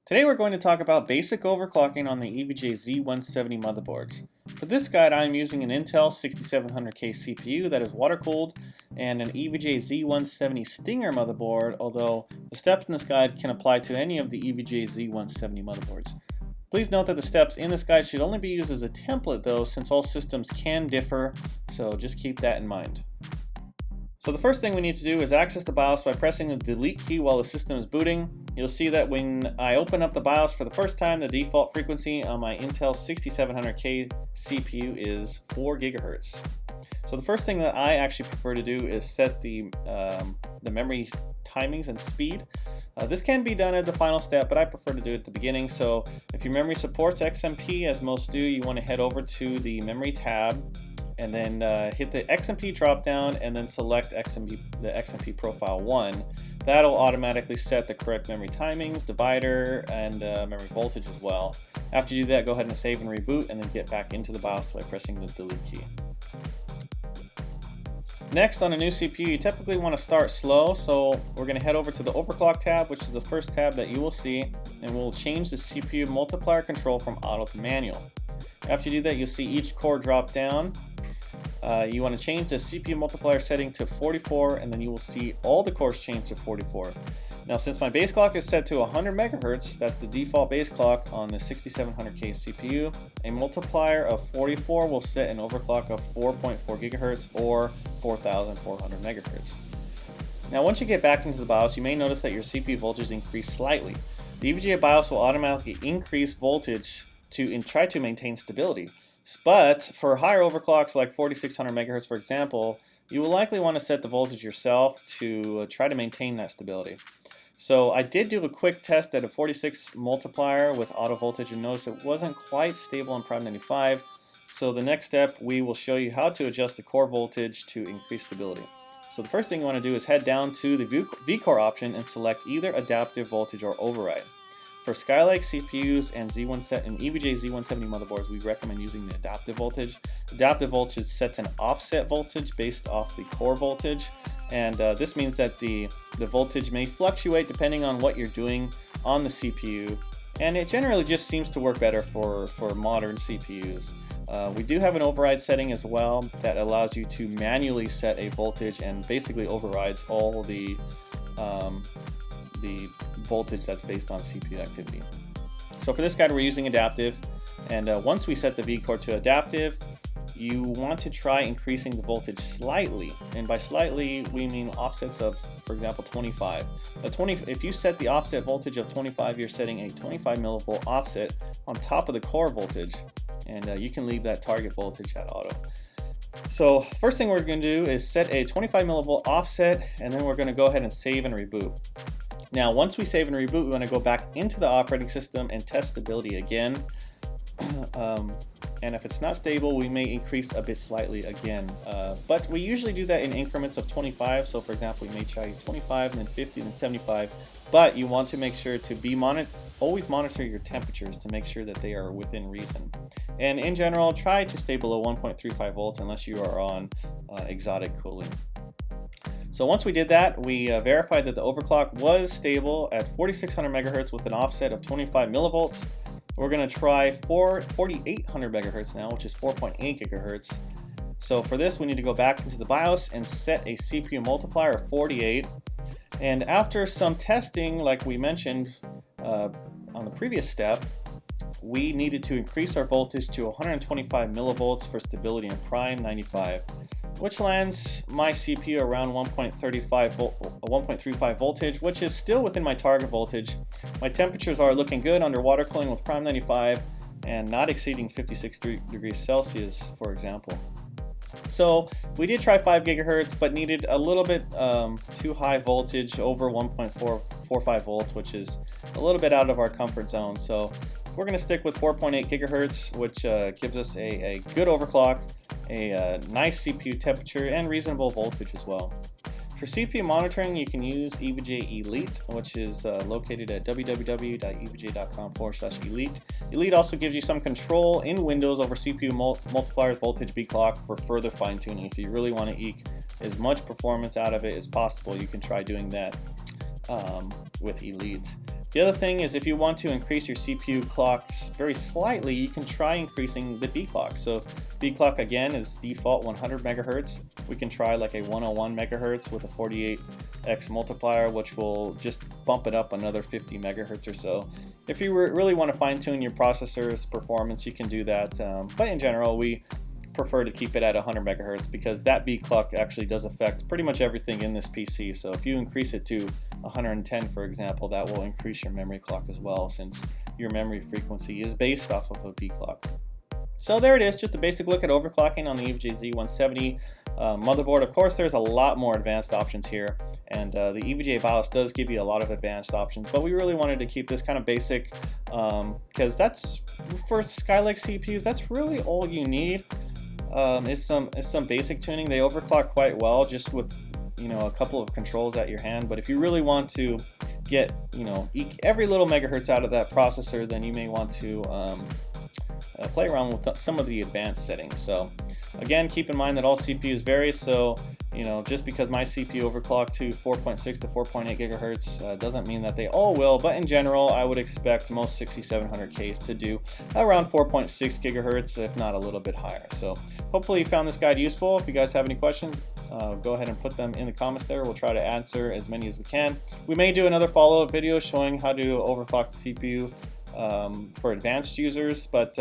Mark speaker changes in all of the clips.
Speaker 1: Today we're going to talk about basic overclocking on the EVGA Z170 motherboards. For this guide I'm using an Intel 6700K CPU that is water-cooled and an EVGA Z170 Stinger motherboard, although the steps in this guide can apply to any of the EVGA Z170 motherboards. Please note that the steps in this guide should only be used as a template though, since all systems can differ, so just keep that in mind. So the first thing we need to do is access the BIOS by pressing the delete key while the system is booting. You'll see that when I open up the BIOS for the first time, the default frequency on my Intel 6700K CPU is 4 GHz. So the first thing that I actually prefer to do is set the memory timings and speed. This can be done at the final step, but I prefer to do it at the beginning. So if your memory supports XMP, as most do, you want to head over to the memory tab and then hit the XMP drop down and then select the XMP profile 1. That'll automatically set the correct memory timings, divider, and memory voltage as well. After you do that, go ahead and save and reboot and then get back into the BIOS by pressing the delete key. Next, on a new CPU, you typically want to start slow, so we're going to head over to the overclock tab, which is the first tab that you will see, and we'll change the CPU multiplier control from auto to manual. After you do that, you'll see each core drop down. You want to change the CPU multiplier setting to 44, and then you will see all the cores change to 44. Now, since my base clock is set to 100 MHz, that's the default base clock on the 6700K CPU, a multiplier of 44 will set an overclock of 4.4 GHz or 4,400 MHz. Now, once you get back into the BIOS, you may notice that your CPU voltage increased slightly. The EVGA BIOS will automatically increase voltage to try to maintain stability. But for higher overclocks like 4600 MHz, for example, you will likely want to set the voltage yourself to try to maintain that stability. So I did do a quick test at a 46 multiplier with auto voltage and notice it wasn't quite stable in Prime 95. So the next step, we will show you how to adjust the core voltage to increase stability. So the first thing you want to do is head down to the vCore option and select either adaptive voltage or override. For Skylake CPUs and EVGA Z170 motherboards, we recommend using the adaptive voltage. Adaptive voltage sets an offset voltage based off the core voltage, and this means that the voltage may fluctuate depending on what you're doing on the CPU, and it generally just seems to work better for modern CPUs. We do have an override setting as well that allows you to manually set a voltage and basically overrides all the voltage that's based on CPU activity. So for this guide we're using adaptive, and once we set the vCore to adaptive, you want to try increasing the voltage slightly, and by slightly we mean offsets of, for example, 25. If you set the offset voltage of 25, you're setting a 25 millivolt offset on top of the core voltage, and you can leave that target voltage at auto. So first thing we're going to do is set a 25 millivolt offset, and then we're going to go ahead and save and reboot. Now, once we save and reboot, we want to go back into the operating system and test stability again. And if it's not stable, we may increase a bit slightly again. But we usually do that in increments of 25. So for example, we may try 25 and then 50 and then 75. But you want to make sure to always monitor your temperatures to make sure that they are within reason. And in general, try to stay below 1.35 volts unless you are on exotic cooling. So once we did that, we verified that the overclock was stable at 4600 MHz with an offset of 25 millivolts. We're going to try 4800 MHz now, which is 4.8 GHz. So for this, we need to go back into the BIOS and set a CPU multiplier of 48. And after some testing, like we mentioned on the previous step, we needed to increase our voltage to 125 millivolts for stability in Prime 95, which lands my CPU around 1.35 voltage, which is still within my target voltage. My temperatures are looking good under water cooling with Prime 95 and not exceeding 56 degrees Celsius, for example. So we did try 5 GHz, but needed a little bit too high voltage, over 1.45 volts, which is a little bit out of our comfort zone. So we're going to stick with 4.8 GHz, which gives us a good overclock, a nice CPU temperature, and reasonable voltage as well. For CPU monitoring, you can use EVGA Elite, which is located at www.evga.com/elite. Elite also gives you some control in Windows over CPU multipliers, voltage, B clock for further fine-tuning. If you really want to eke as much performance out of it as possible, you can try doing that with Elite. The other thing is, if you want to increase your CPU clocks very slightly, you can try increasing the B clock. So B clock again is default 100 megahertz. We can try like a 101 megahertz with a 48x multiplier, which will just bump it up another 50 megahertz or so. If you really want to fine tune your processor's performance, you can do that. But in general, we prefer to keep it at 100 megahertz because that B clock actually does affect pretty much everything in this PC. So if you increase it to 110, for example, that will increase your memory clock as well, since your memory frequency is based off of a B clock. So there it is, just a basic look at overclocking on the EVGA Z170 motherboard. Of course, there's a lot more advanced options here, and the EVGA BIOS does give you a lot of advanced options, but we really wanted to keep this kind of basic because that's, for Skylake CPUs, that's really all you need. Is some basic tuning. They overclock quite well just with, you know, a couple of controls at your hand. But if you really want to get, you know, every little megahertz out of that processor, then you may want to play around with some of the advanced settings. So again, keep in mind that all CPUs vary. So, you know, just because my CPU overclocked to 4.6 to 4.8 gigahertz doesn't mean that they all will, but in general, I would expect most 6700Ks to do around 4.6 gigahertz, if not a little bit higher. So hopefully you found this guide useful. If you guys have any questions, go ahead and put them in the comments there. We'll try to answer as many as we can. We may do another follow-up video showing how to overclock the CPU for advanced users, but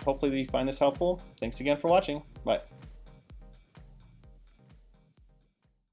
Speaker 1: hopefully you find this helpful. Thanks again for watching. Bye.